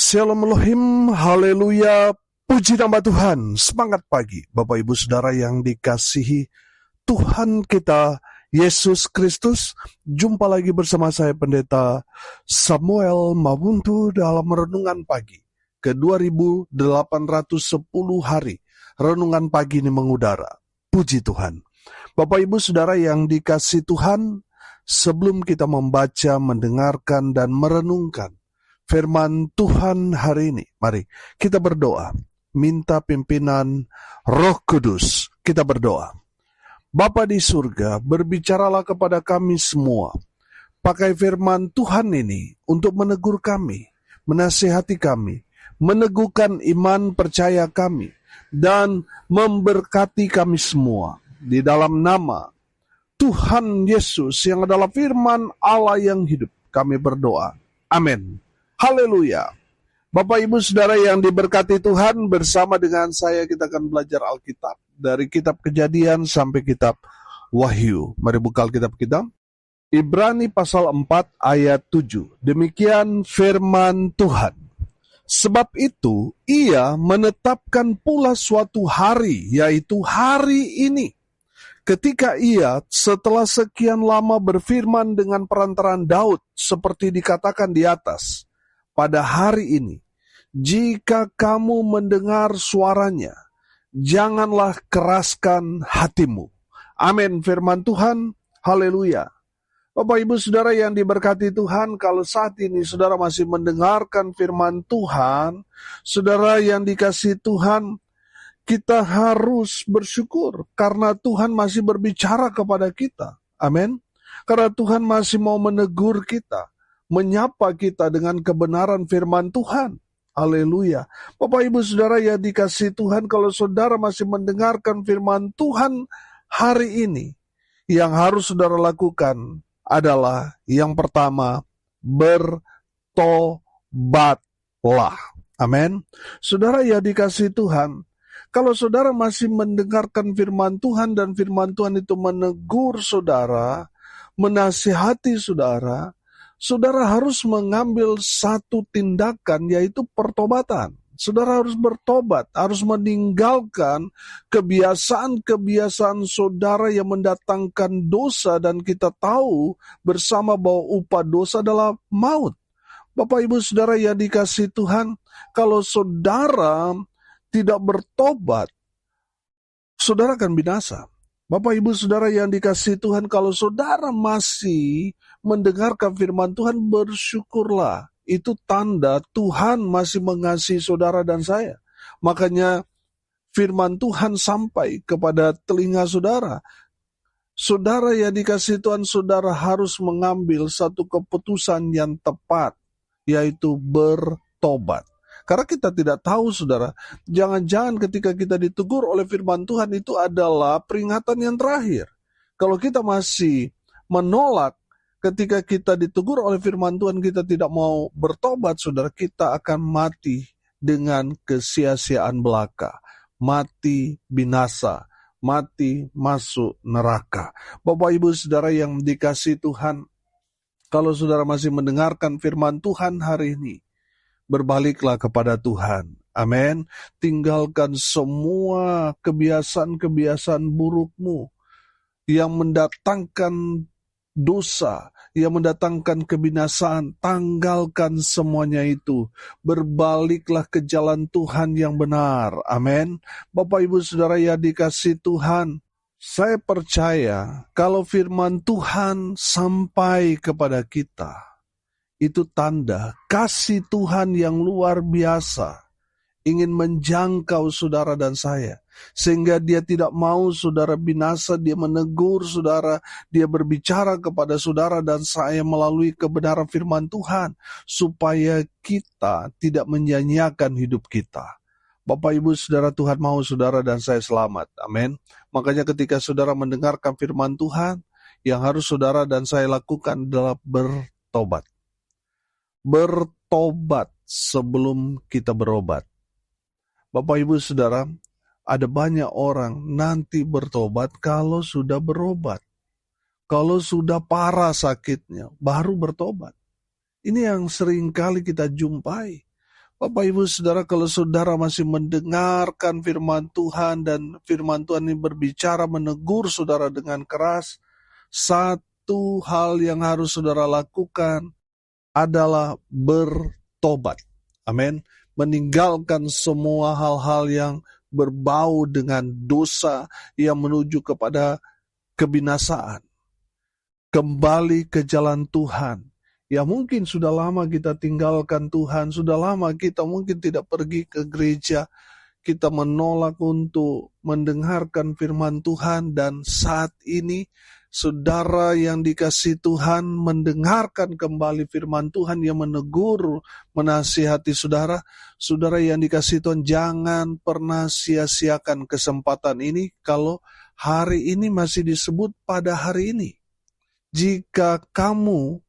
Shalom Elohim, haleluya, puji nama Tuhan, semangat pagi Bapak Ibu Saudara yang dikasihi Tuhan kita Yesus Kristus. Jumpa lagi bersama saya Pendeta Samuel Mabuntu dalam Renungan Pagi ke 2810 hari. Renungan pagi ini mengudara, puji Tuhan. Bapak Ibu Saudara yang dikasihi Tuhan, sebelum kita membaca, mendengarkan, dan merenungkan firman Tuhan hari ini, mari kita berdoa, minta pimpinan Roh Kudus. Kita berdoa. Bapa di surga, berbicaralah kepada kami semua. Pakai firman Tuhan ini untuk menegur kami, menasihati kami, meneguhkan iman percaya kami, dan memberkati kami semua. Di dalam nama Tuhan Yesus yang adalah firman Allah yang hidup, kami berdoa. Amin. Haleluya. Bapak Ibu Saudara yang diberkati Tuhan, bersama dengan saya kita akan belajar Alkitab dari kitab Kejadian sampai kitab Wahyu. Mari buka Alkitab kita. Ibrani pasal 4 ayat 7. Demikian firman Tuhan. Sebab itu ia menetapkan pula suatu hari, yaitu hari ini, ketika ia setelah sekian lama berfirman dengan perantaraan Daud, seperti dikatakan di atas, pada hari ini, jika kamu mendengar suaranya, janganlah keraskan hatimu. Amin, firman Tuhan. Haleluya. Bapak Ibu Saudara yang diberkati Tuhan, kalau saat ini saudara masih mendengarkan firman Tuhan, saudara yang dikasihi Tuhan, kita harus bersyukur karena Tuhan masih berbicara kepada kita. Amin. Karena Tuhan masih mau menegur kita, menyapa kita dengan kebenaran firman Tuhan. Haleluya. Bapak Ibu Saudara yang dikasihi Tuhan, kalau saudara masih mendengarkan firman Tuhan hari ini, yang harus saudara lakukan adalah yang pertama, bertobatlah. Amin. Saudara yang dikasihi Tuhan, kalau saudara masih mendengarkan firman Tuhan dan firman Tuhan itu menegur saudara, menasihati saudara, saudara harus mengambil satu tindakan, yaitu pertobatan. Saudara harus bertobat, harus meninggalkan kebiasaan-kebiasaan saudara yang mendatangkan dosa, dan kita tahu bersama bahwa upah dosa adalah maut. Bapak Ibu Saudara yang dikasihi Tuhan, kalau saudara tidak bertobat, saudara akan binasa. Bapak Ibu Saudara yang dikasihi Tuhan, kalau saudara masih mendengarkan firman Tuhan, bersyukurlah. Itu tanda Tuhan masih mengasihi saudara dan saya. Makanya firman Tuhan sampai kepada telinga saudara. Saudara yang dikasihi Tuhan, saudara harus mengambil satu keputusan yang tepat, yaitu bertobat. Karena kita tidak tahu, saudara, jangan-jangan ketika kita ditegur oleh firman Tuhan itu adalah peringatan yang terakhir. Kalau kita masih menolak ketika kita ditegur oleh firman Tuhan, kita tidak mau bertobat, saudara, kita akan mati dengan kesia-siaan belaka. Mati binasa, mati masuk neraka. Bapak Ibu Saudara yang dikasihi Tuhan, kalau saudara masih mendengarkan firman Tuhan hari ini, berbaliklah kepada Tuhan. Amin. Tinggalkan semua kebiasaan-kebiasaan burukmu yang mendatangkan dosa, yang mendatangkan kebinasaan. Tanggalkan semuanya itu. Berbaliklah ke jalan Tuhan yang benar. Amin. Bapak Ibu Saudara yang dikasihi Tuhan, saya percaya kalau firman Tuhan sampai kepada kita, itu tanda kasih Tuhan yang luar biasa ingin menjangkau saudara dan saya, sehingga dia tidak mau saudara binasa. Dia menegur saudara, dia berbicara kepada saudara dan saya melalui kebenaran firman Tuhan, supaya kita tidak menyanyiakan hidup kita. Bapak Ibu Saudara, Tuhan mau saudara dan saya selamat. Amin. Makanya ketika saudara mendengarkan firman Tuhan, yang harus saudara dan saya lakukan adalah bertobat. Bertobat sebelum kita berobat. Bapak Ibu Saudara, ada banyak orang nanti bertobat kalau sudah berobat. Kalau sudah parah sakitnya, baru bertobat. Ini yang sering kali kita jumpai. Bapak Ibu Saudara, kalau saudara masih mendengarkan firman Tuhan dan firman Tuhan ini berbicara menegur saudara dengan keras, satu hal yang harus saudara lakukan adalah bertobat. Amin. Meninggalkan semua hal-hal yang berbau dengan dosa yang menuju kepada kebinasaan. Kembali ke jalan Tuhan. Ya mungkin sudah lama kita tinggalkan Tuhan, sudah lama kita mungkin tidak pergi ke gereja, kita menolak untuk mendengarkan firman Tuhan, dan saat ini saudara yang dikasihi Tuhan mendengarkan kembali firman Tuhan yang menegur, menasihati saudara. Saudara yang dikasihi Tuhan, jangan pernah sia-siakan kesempatan ini kalau hari ini masih disebut pada hari ini. Jika kamu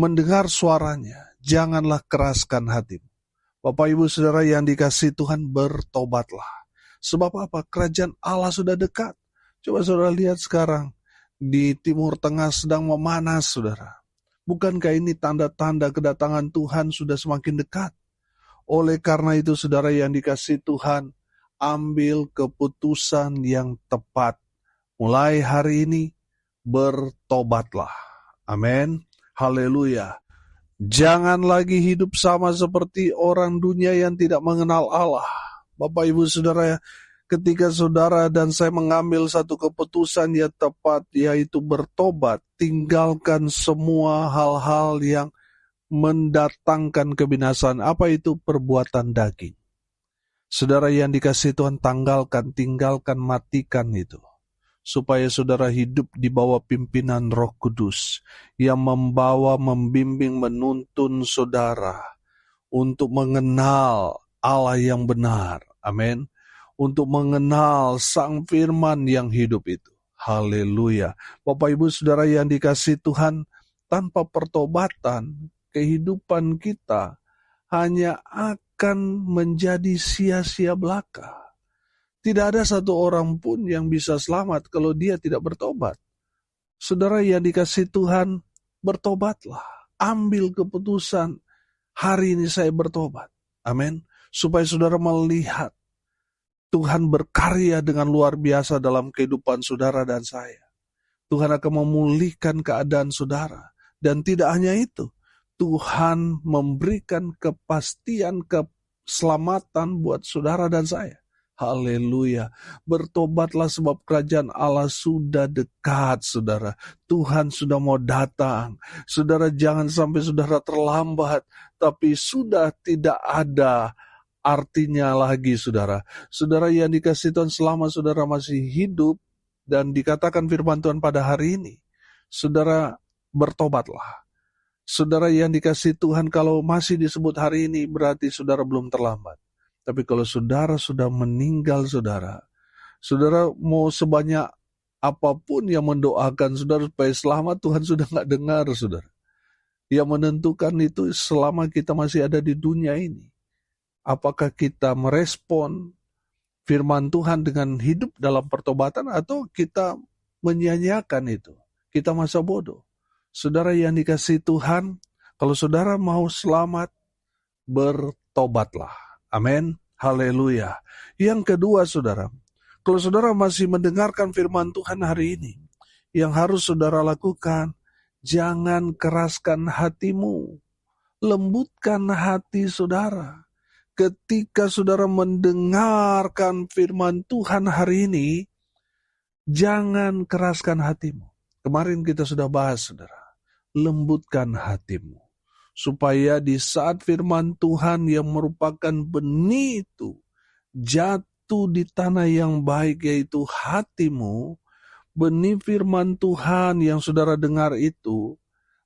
mendengar suaranya, janganlah keraskan hatimu. Bapak Ibu Saudara yang dikasihi Tuhan, bertobatlah. Sebab apa? Kerajaan Allah sudah dekat. Coba saudara lihat sekarang, di Timur Tengah sedang memanas, saudara. Bukankah ini tanda-tanda kedatangan Tuhan sudah semakin dekat? Oleh karena itu, saudara yang dikasihi Tuhan, ambil keputusan yang tepat. Mulai hari ini, bertobatlah. Amin. Haleluya. Jangan lagi hidup sama seperti orang dunia yang tidak mengenal Allah. Bapak Ibu Saudara, ketika saudara dan saya mengambil satu keputusan yang tepat, yaitu bertobat, tinggalkan semua hal-hal yang mendatangkan kebinasaan. Apa itu? Perbuatan daging. Saudara yang dikasihi Tuhan, tinggalkan, matikan itu. Supaya saudara hidup di bawah pimpinan Roh Kudus yang membawa, membimbing, menuntun saudara untuk mengenal Allah yang benar. Amin. Untuk mengenal Sang Firman yang hidup itu. Haleluya. Bapak Ibu Saudara yang dikasihi Tuhan, tanpa pertobatan, kehidupan kita hanya akan menjadi sia-sia belaka. Tidak ada satu orang pun yang bisa selamat kalau dia tidak bertobat. Saudara yang dikasihi Tuhan, bertobatlah. Ambil keputusan, hari ini saya bertobat. Amin. Supaya saudara melihat Tuhan berkarya dengan luar biasa dalam kehidupan saudara dan saya. Tuhan akan memulihkan keadaan saudara. Dan tidak hanya itu, Tuhan memberikan kepastian keselamatan buat saudara dan saya. Haleluya. Bertobatlah sebab kerajaan Allah sudah dekat, saudara. Tuhan sudah mau datang. Saudara, jangan sampai saudara terlambat, tapi sudah tidak ada artinya lagi, saudara. Saudara yang dikasihi Tuhan, selama saudara masih hidup dan dikatakan firman Tuhan pada hari ini, saudara bertobatlah. Saudara yang dikasihi Tuhan, kalau masih disebut hari ini, berarti saudara belum terlambat. Tapi kalau saudara sudah meninggal, saudara mau sebanyak apapun yang mendoakan saudara supaya selamat, Tuhan sudah nggak dengar, saudara. Yang menentukan itu selama kita masih ada di dunia ini. Apakah kita merespon firman Tuhan dengan hidup dalam pertobatan atau kita menyia-nyiakan itu. Kita masa bodoh. Saudara yang dikasihi Tuhan, kalau saudara mau selamat, bertobatlah. Amin. Haleluya. Yang kedua, saudara, kalau saudara masih mendengarkan firman Tuhan hari ini, yang harus saudara lakukan, jangan keraskan hatimu. Lembutkan hati saudara. Ketika saudara mendengarkan firman Tuhan hari ini, jangan keraskan hatimu. Kemarin kita sudah bahas, saudara. Lembutkan hatimu. Supaya di saat firman Tuhan yang merupakan benih itu jatuh di tanah yang baik, yaitu hatimu, benih firman Tuhan yang saudara dengar itu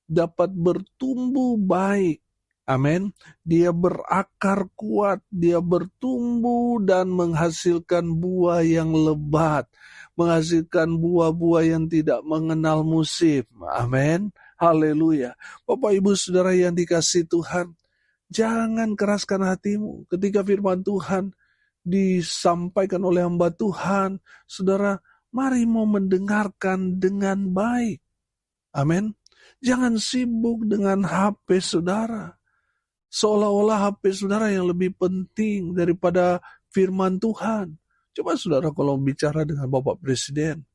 dapat bertumbuh baik. Amin. Dia berakar kuat, dia bertumbuh dan menghasilkan buah yang lebat, menghasilkan buah-buah yang tidak mengenal musim. Amin. Haleluya. Bapak Ibu Saudara yang dikasihi Tuhan, jangan keraskan hatimu. Ketika firman Tuhan disampaikan oleh hamba Tuhan, saudara, mari mau mendengarkan dengan baik. Amin. Jangan sibuk dengan HP saudara. Seolah-olah HP saudara yang lebih penting daripada firman Tuhan. Coba saudara kalau bicara dengan Bapak Presiden,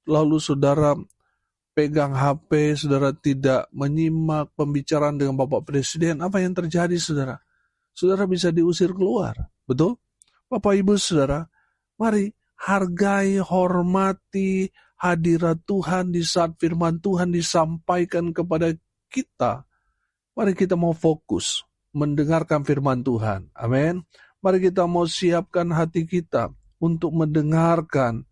lalu saudara pegang HP, saudara tidak menyimak pembicaraan dengan Bapak Presiden, apa yang terjadi saudara? Saudara bisa diusir keluar, betul? Bapak Ibu saudara, mari hargai, hormati hadirat Tuhan di saat firman Tuhan disampaikan kepada kita. Mari kita mau fokus mendengarkan firman Tuhan. Amin. Mari kita mau siapkan hati kita untuk mendengarkan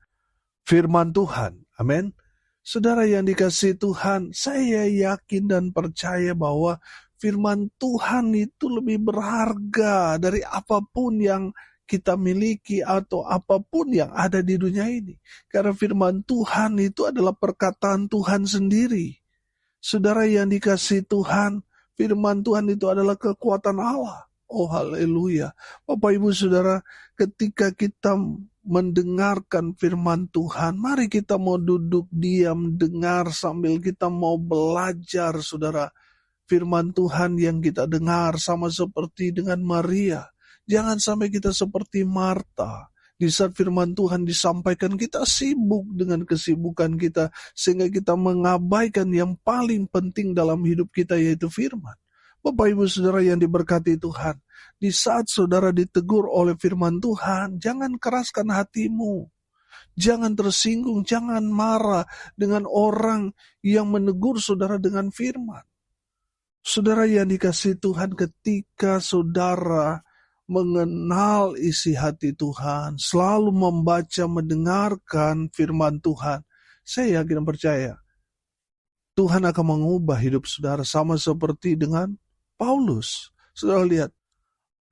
firman Tuhan. Amin. Saudara yang dikasihi Tuhan, saya yakin dan percaya bahwa firman Tuhan itu lebih berharga dari apapun yang kita miliki atau apapun yang ada di dunia ini. Karena firman Tuhan itu adalah perkataan Tuhan sendiri. Saudara yang dikasihi Tuhan, firman Tuhan itu adalah kekuatan Allah. Oh haleluya. Bapak Ibu Saudara, ketika kita mendengarkan firman Tuhan, mari kita mau duduk diam, dengar sambil kita mau belajar, saudara. Firman Tuhan yang kita dengar sama seperti dengan Maria. Jangan sampai kita seperti Marta. Di saat firman Tuhan disampaikan, kita sibuk dengan kesibukan kita, sehingga kita mengabaikan yang paling penting dalam hidup kita, yaitu firman. Bapak Ibu Saudara yang diberkati Tuhan, di saat saudara ditegur oleh firman Tuhan, jangan keraskan hatimu. Jangan tersinggung, jangan marah dengan orang yang menegur saudara dengan firman. Saudara yang dikasihi Tuhan, ketika saudara mengenal isi hati Tuhan, selalu membaca, mendengarkan firman Tuhan, saya yakin dan percaya, Tuhan akan mengubah hidup saudara sama seperti dengan Paulus. Saudara lihat,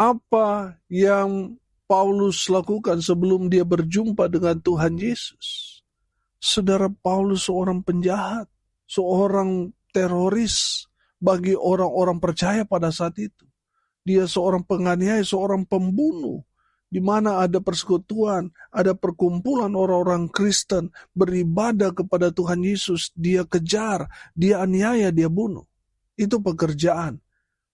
apa yang Paulus lakukan sebelum dia berjumpa dengan Tuhan Yesus. Saudara, Paulus seorang penjahat, seorang teroris bagi orang-orang percaya pada saat itu. Dia seorang penganiaya, seorang pembunuh, di mana ada persekutuan, ada perkumpulan orang-orang Kristen beribadah kepada Tuhan Yesus. Dia kejar, dia aniaya, dia bunuh. Itu pekerjaan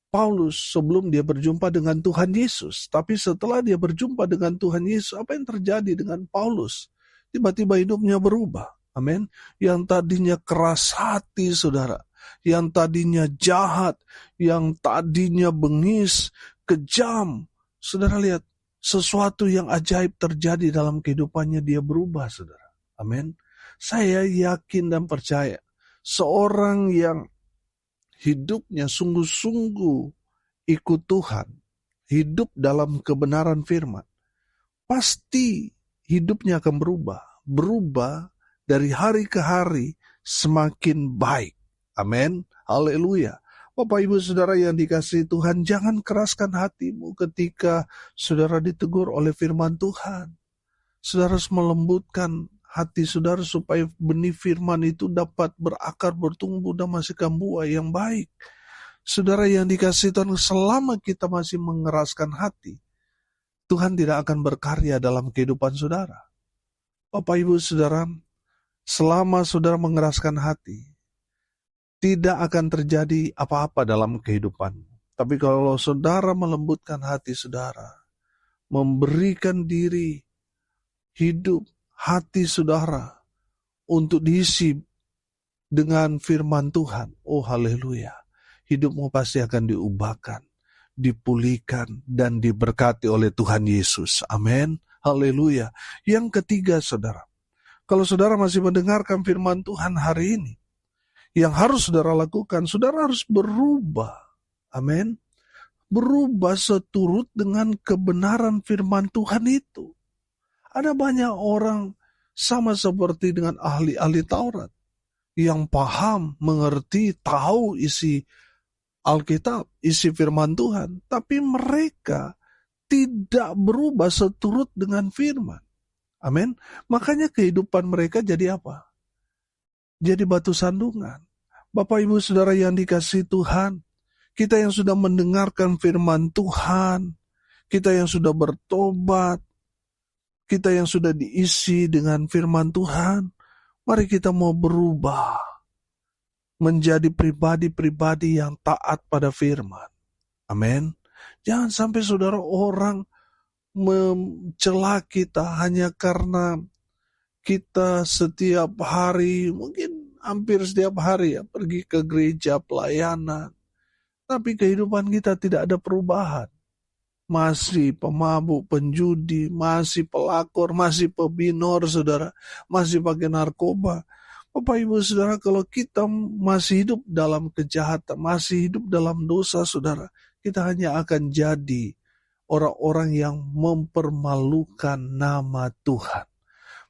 Paulus sebelum dia berjumpa dengan Tuhan Yesus. Tapi setelah dia berjumpa dengan Tuhan Yesus, apa yang terjadi dengan Paulus? Tiba-tiba hidupnya berubah. Amin. Yang tadinya keras hati, saudara. Yang tadinya jahat. Yang tadinya bengis, kejam. Saudara lihat, sesuatu yang ajaib terjadi dalam kehidupannya, dia berubah, saudara. Amin. Saya yakin dan percaya, seorang yang hidupnya sungguh-sungguh ikut Tuhan, hidup dalam kebenaran firman, pasti hidupnya akan berubah dari hari ke hari semakin baik. Amin. Haleluya. Bapak Ibu Saudara yang dikasihi Tuhan, jangan keraskan hatimu ketika saudara ditegur oleh firman Tuhan. Saudara harus melembutkan hati saudara supaya benih firman itu dapat berakar, bertumbuh, dan menghasilkan buah yang baik. Saudara yang dikasihi Tuhan, selama kita masih mengeraskan hati, Tuhan tidak akan berkarya dalam kehidupan saudara. Bapak Ibu Saudara, selama saudara mengeraskan hati, tidak akan terjadi apa-apa dalam kehidupan. Tapi kalau saudara melembutkan hati saudara, memberikan diri, hidup, hati saudara untuk diisi dengan firman Tuhan, oh haleluya, hidupmu pasti akan diubahkan, dipulihkan, dan diberkati oleh Tuhan Yesus. Amin. Haleluya. Yang ketiga, saudara, kalau saudara masih mendengarkan firman Tuhan hari ini, yang harus saudara lakukan, saudara harus berubah. Amin. Berubah seturut dengan kebenaran firman Tuhan itu. Ada banyak orang sama seperti dengan ahli-ahli Taurat yang paham, mengerti, tahu isi Alkitab, isi firman Tuhan, tapi mereka tidak berubah seturut dengan firman. Amin. Makanya kehidupan mereka jadi apa? Jadi batu sandungan. Bapak Ibu Saudara yang dikasihi Tuhan, kita yang sudah mendengarkan firman Tuhan, kita yang sudah bertobat, kita yang sudah diisi dengan firman Tuhan, mari kita mau berubah menjadi pribadi-pribadi yang taat pada firman. Amin. Jangan sampai saudara orang mencela kita hanya karena kita setiap hari, mungkin hampir setiap hari ya, pergi ke gereja pelayanan. Tapi kehidupan kita tidak ada perubahan. Masih pemabuk, penjudi, masih pelakor, masih pebinor, saudara. Masih pakai narkoba. Bapak Ibu Saudara, kalau kita masih hidup dalam kejahatan, masih hidup dalam dosa, saudara, kita hanya akan jadi orang-orang yang mempermalukan nama Tuhan.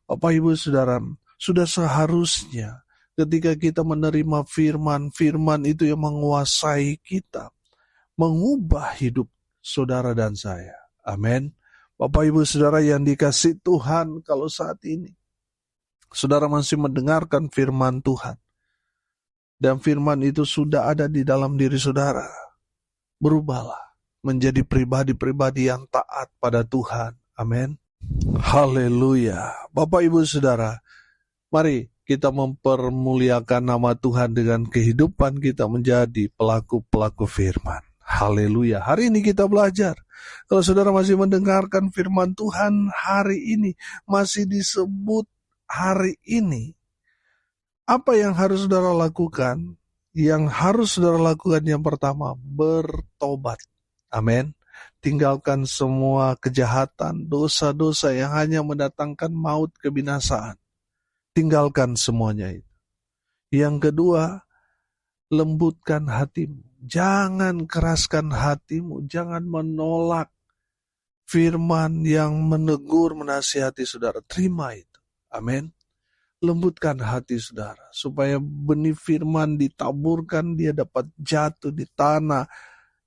Bapak Ibu Saudara, sudah seharusnya ketika kita menerima firman itu yang menguasai kita, mengubah hidup saudara dan saya. Amin. Bapak Ibu Saudara yang dikasih Tuhan, kalau saat ini saudara masih mendengarkan firman Tuhan, dan firman itu sudah ada di dalam diri saudara, berubahlah menjadi pribadi-pribadi yang taat pada Tuhan. Amin. Haleluya. Bapak Ibu Saudara, mari kita mempermuliakan nama Tuhan dengan kehidupan kita menjadi pelaku-pelaku firman. Haleluya. Hari ini kita belajar. Kalau saudara masih mendengarkan firman Tuhan hari ini, masih disebut hari ini, apa yang harus saudara lakukan? Yang harus saudara lakukan yang pertama, bertobat. Amin. Tinggalkan semua kejahatan, dosa-dosa yang hanya mendatangkan maut, kebinasaan. Tinggalkan semuanya itu. Yang kedua, lembutkan hatimu. Jangan keraskan hatimu. Jangan menolak firman yang menegur, menasihati saudara. Terima itu. Amin. Lembutkan hati saudara. Supaya benih firman ditaburkan, dia dapat jatuh di tanah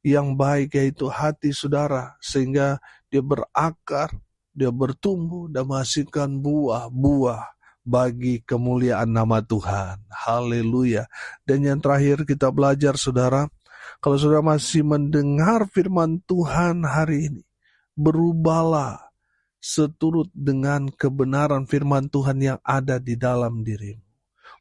yang baik, yaitu hati saudara, sehingga dia berakar, dia bertumbuh dan menghasilkan buah-buah bagi kemuliaan nama Tuhan. Haleluya. Dan yang terakhir kita belajar saudara, kalau saudara masih mendengar firman Tuhan hari ini, berubahlah seturut dengan kebenaran firman Tuhan yang ada di dalam dirimu.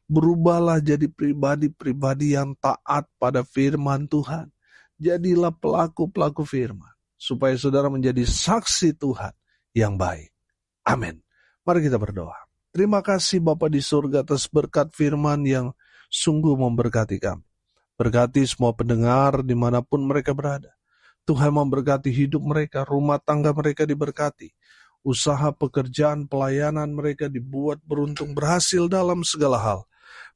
Berubahlah jadi pribadi-pribadi yang taat pada firman Tuhan. Jadilah pelaku-pelaku firman, supaya saudara menjadi saksi Tuhan yang baik. Amin. Mari kita berdoa. Terima kasih Bapa di surga atas berkat firman yang sungguh memberkati kami. Berkati semua pendengar dimanapun mereka berada. Tuhan memberkati hidup mereka, rumah tangga mereka diberkati. Usaha, pekerjaan, pelayanan mereka dibuat beruntung, berhasil dalam segala hal.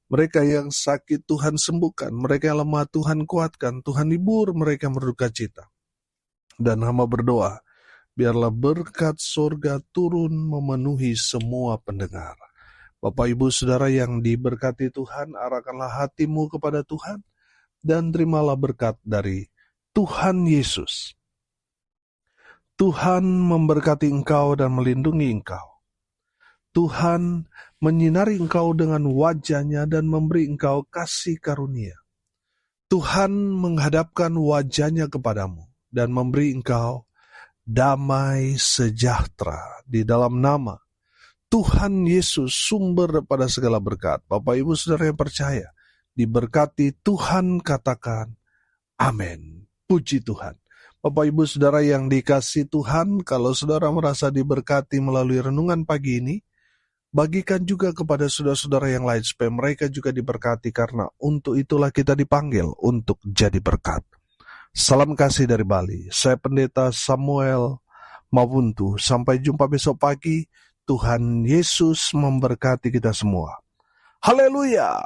Mereka yang sakit Tuhan sembuhkan, mereka yang lemah Tuhan kuatkan, Tuhan hibur mereka berduka cita. Dan hamba berdoa, biarlah berkat surga turun memenuhi semua pendengar. Bapak Ibu Saudara yang diberkati Tuhan, arahkanlah hatimu kepada Tuhan, dan terimalah berkat dari Tuhan Yesus. Tuhan memberkati engkau dan melindungi engkau. Tuhan menyinari engkau dengan wajah-Nya dan memberi engkau kasih karunia. Tuhan menghadapkan wajah-Nya kepadamu dan memberi engkau damai sejahtera di dalam nama Tuhan Yesus, sumber pada segala berkat. Bapak Ibu Saudara yang percaya, diberkati Tuhan, katakan amin. Puji Tuhan. Bapak Ibu Saudara yang dikasihi Tuhan, kalau saudara merasa diberkati melalui renungan pagi ini, bagikan juga kepada saudara-saudara yang lain supaya mereka juga diberkati, karena untuk itulah kita dipanggil untuk jadi berkat. Salam kasih dari Bali. Saya Pendeta Samuel Mawuntu. Sampai jumpa besok pagi. Tuhan Yesus memberkati kita semua. Haleluya.